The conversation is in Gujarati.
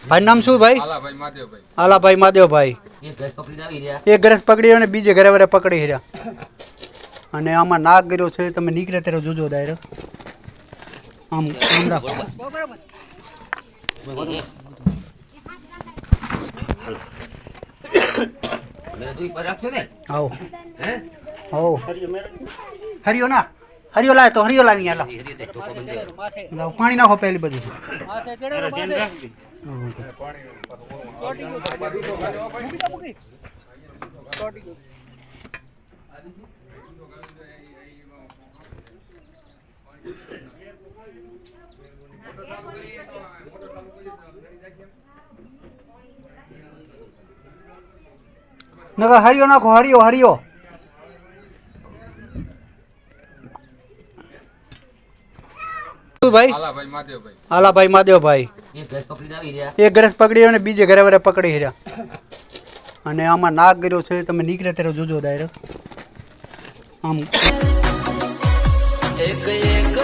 ભાઈ નામ શું ભાઈ? આલાભાઈ માદેવભાઈ. એક ઘરે પકડી અને બીજે ઘરે વરે પકડી રહ્યા. અને આમાં નાગ ગયો છે, તમે નીકળે ત્યારે જોજો દાયરો આમ રાખો. આવો આવો હરિયો ના હરિયો લાય તો હરિયો લાવી લાવ પાણી નાખો પહેલી બધી. નગર હરિયો નાખો હરિયો હરિયો. ભાઈ આલાભાઈ માદેવભાઈ. એક ઘરે પકડી અને બીજે ઘરે વરે પકડી રહ્યા. અને આમાં નાગ ગયો છે, તમે નીકળે ત્યારે જોજો દાયરો આમ. એક એક